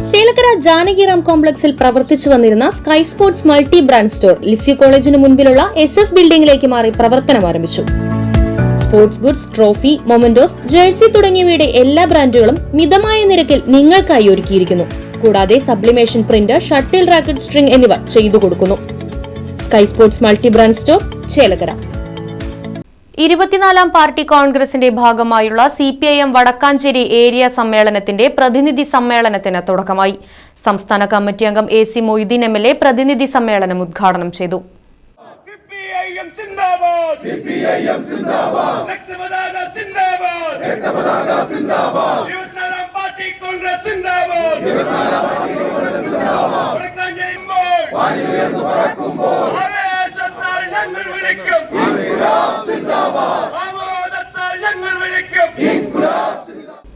ചേലക്കര ജാനകിറാം കോംപ്ലക്സിൽ പ്രവർത്തിച്ചു വന്നിരുന്ന sky sports multi brand store Lisieux കോളേജിന് മുൻപിലുള്ള SS ബിൽഡിംഗിലേക്ക് മാറി പ്രവർത്തനം ആരംഭിച്ചു. Sports goods, trophy, mementos, jersey തുടങ്ങിയവയുടെ എല്ലാ ബ്രാൻഡുകളും മിതമായ നിരക്കിൽ നിങ്ങൾക്കായി ഒരുക്കിയിരിക്കുന്നു. കൂടാതെ sublimation print, shuttle racket, string എന്നിവ ചെയ്തു കൊടുക്കുന്നു. Sky sports multi brand store, Chelakkara. 24ാം party കോൺഗ്രസിന്റെ ഭാഗമായുള്ള CPIM വടക്കാഞ്ചേരി ഏരിയ സമ്മേളനത്തിന്റെ പ്രതിനിധി സമ്മേളനത്തിന് തുടക്കമായി. സംസ്ഥാന കമ്മിറ്റി അംഗം AC മൊയ്തീൻ MLA പ്രതിനിധി സമ്മേളനം ഉദ്ഘാടനം ചെയ്തു.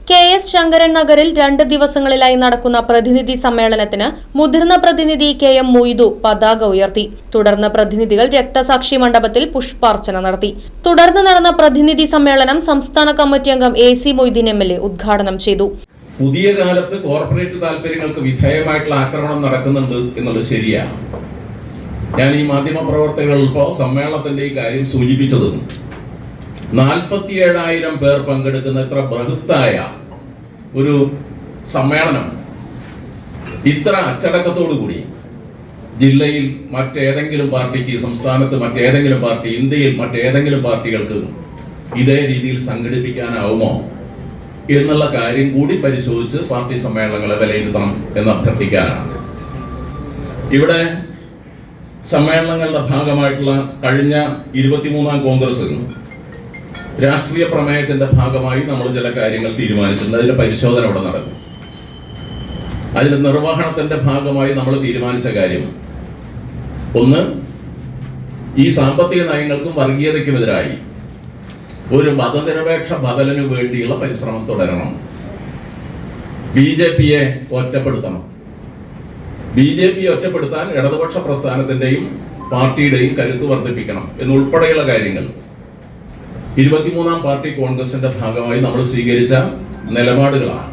KS ശങ്കരൻ നഗറിൽ 2 ദിവസങ്ങളിലായി നടക്കുന്ന പ്രതിനിധി സമ്മേളനത്തിന് മുതിർന്ന പ്രതിനിധി KM മൊയ്തു പതാക ഉയർത്തി. തുടർന്ന് പ്രതിനിധികൾ രക്തസാക്ഷി മണ്ഡപത്തിൽ പുഷ്പാർച്ചന നടത്തി. തുടർന്ന് നടന്ന പ്രതിനിധി സമ്മേളനം സംസ്ഥാന കമ്മിറ്റി അംഗം AC മൊയ്തീൻ MLA ഉദ്ഘാടനം ചെയ്തു. പുതിയ കാലത്ത് കോർപ്പറേറ്റ് താല്പര്യങ്ങൾക്ക് വിധേയമായിട്ടുള്ള ആക്രമണം നടക്കുന്നുണ്ട് എന്നുള്ളത് ശരിയാണ്. ഞാൻ ഈ മാധ്യമ പ്രവർത്തകർ ഇപ്പോൾ സമ്മേളനത്തിന്റെ ഈ കാര്യം സൂചിപ്പിച്ചത് 47,000 പേർ പങ്കെടുക്കുന്ന ഇത്ര ബൃഹത്തായ ഒരു സമ്മേളനം ഇത്ര അച്ചടക്കത്തോടു കൂടി ജില്ലയിൽ മറ്റേതെങ്കിലും പാർട്ടിക്ക്, സംസ്ഥാനത്ത് മറ്റേതെങ്കിലും പാർട്ടി, ഇന്ത്യയിൽ മറ്റേതെങ്കിലും പാർട്ടികൾക്ക് ഇതേ രീതിയിൽ സംഘടിപ്പിക്കാനാവുമോ എന്നുള്ള കാര്യം കൂടി പരിശോധിച്ച് പാർട്ടി സമ്മേളനങ്ങളെ വിലയിരുത്തണം എന്ന് അഭ്യർത്ഥിക്കാനാണ്. ഇവിടെ സമ്മേളനങ്ങളുടെ ഭാഗമായിട്ടുള്ള കഴിഞ്ഞ 23ാം കോൺഗ്രസ് രാഷ്ട്രീയ പ്രമേയത്തിന്റെ ഭാഗമായി നമ്മൾ ചില കാര്യങ്ങൾ തീരുമാനിച്ചിട്ടുണ്ട്. അതിന്റെ പരിശോധന ഇവിടെ നടക്കും. അതിന്റെ നിർവഹണത്തിന്റെ ഭാഗമായി നമ്മൾ തീരുമാനിച്ച കാര്യം ഒന്ന്, ഈ സാമ്പത്തിക നയങ്ങൾക്കും വർഗീയതയ്ക്കുമെതിരായി ഒരു മതനിരപേക്ഷ ബദലിനു വേണ്ടിയുള്ള പരിശ്രമം തുടരണം. BJPയെ ഒറ്റപ്പെടുത്തണം. BJPയെ ഒറ്റപ്പെടുത്താൻ ഇടതുപക്ഷ പ്രസ്ഥാനത്തിന്റെയും പാർട്ടിയുടെയും കരുത്ത് വർദ്ധിപ്പിക്കണം എന്നുൾപ്പെടെയുള്ള കാര്യങ്ങൾ 23ാം പാർട്ടി കോൺഗ്രസിന്റെ ഭാഗമായി നമ്മൾ സ്വീകരിച്ച നിലപാടുകളാണ്.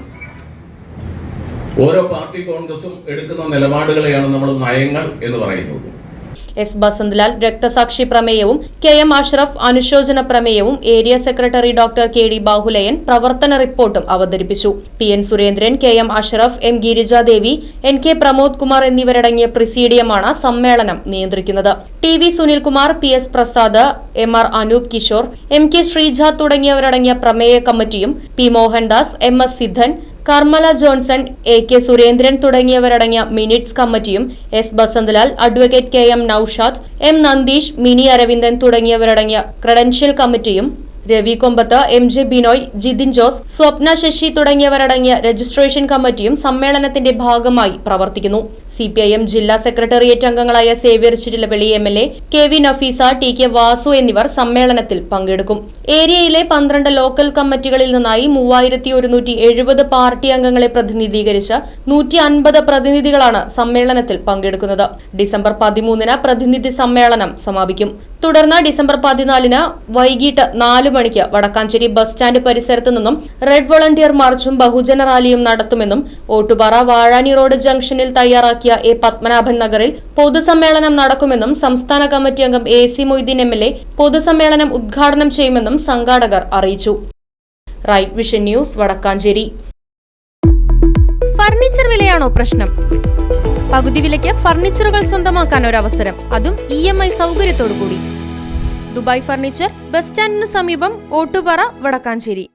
ഓരോ പാർട്ടി കോൺഗ്രസും എടുക്കുന്ന നിലപാടുകളെയാണ് നമ്മൾ നയങ്ങൾ എന്ന് പറയുന്നത്. S ബസന്തലാൽ രക്തസാക്ഷി പ്രമേയവും KM അഷ്റഫ് അനുശോചന പ്രമേയവും area secretary doctor KD Bahuleyan പ്രവർത്തന റിപ്പോർട്ടും അവതരിപ്പിച്ചു. PN Surendran, KM Ashraf, M Girija Devi, NK Pramod Kumar എന്നിവരടങ്ങിയ പ്രിസീഡിയമാണ് സമ്മേളനം നിയന്ത്രിക്കുന്നത്. TV Sunilkumar, PS Prasad, MR Anoop Kishore, MK Sreeja തുടങ്ങിയവരടങ്ങിയ പ്രമേയ കമ്മിറ്റിയും P Mohandas, MS Sidhan, Karmala Johnson, AK Surendran തുടങ്ങിയവരടങ്ങിയ മിനിറ്റ്സ് കമ്മിറ്റിയും S Basanthalal, advocate KM Noushad, M Nandeesh, Mini Aravindan തുടങ്ങിയവരടങ്ങിയ ക്രെഡൻഷ്യൽ കമ്മിറ്റിയും രവി കൊമ്പത്ത്, MJ ബിനോയ്, ജിതിൻ ജോസ്, സ്വപ്ന ശശി തുടങ്ങിയവരടങ്ങിയ രജിസ്ട്രേഷൻ കമ്മിറ്റിയും സമ്മേളനത്തിന്റെ ഭാഗമായി പ്രവർത്തിക്കുന്നു. CPIM ജില്ലാ സെക്രട്ടേറിയറ്റ് അംഗങ്ങളായ Xavier Chittilappilly MLA, KV Nafeesa, TK Vasu എന്നിവർ സമ്മേളനത്തിൽ പങ്കെടുക്കും. ഏരിയയിലെ 12 ലോക്കൽ കമ്മിറ്റികളിൽ നിന്നായി 3170 പാർട്ടി അംഗങ്ങളെ പ്രതിനിധീകരിച്ച് 150 പ്രതിനിധികളാണ് സമ്മേളനത്തിൽ പങ്കെടുക്കുന്നത്. ഡിസംബർ 13-ന് പ്രതിനിധി സമ്മേളനം സമാപിക്കും. തുടർന്ന് ഡിസംബർ 14-ന് വൈകിട്ട് 4 മണിക്ക് വടക്കാഞ്ചേരി ബസ് സ്റ്റാൻഡ് പരിസരത്തു നിന്നും റെഡ് വോളണ്ടിയർ മാർച്ചും ബഹുജന റാലിയും നടത്തുമെന്നും ഓട്ടുപാറ വാഴാനി റോഡ് ജംഗ്ഷനിൽ തയ്യാറാക്കിയ A പത്മനാഭൻ നഗറിൽ പൊതുസമ്മേളനം നടക്കുമെന്നും സംസ്ഥാന കമ്മിറ്റി അംഗം AC മൊയ്തീൻ MLA പൊതുസമ്മേളനം ഉദ്ഘാടനം ചെയ്യുമെന്നും സംഘാടകർ അറിയിച്ചു. Right vision news, Vadakkanchery. Furniture വിലയാണോ പ്രശ്നം? പകുതി വിലയ്ക്ക് ഫർണിച്ചറുകൾ സ്വന്തമാക്കാൻ ഒരു അവസരം, അതും EMI സൗകര്യത്തോടു കൂടി. ദുബായ് ഫർണിച്ചർ, ബസ് സ്റ്റാൻഡിന് സമീപം, ഓട്ടുപാറ, വടക്കാഞ്ചേരി.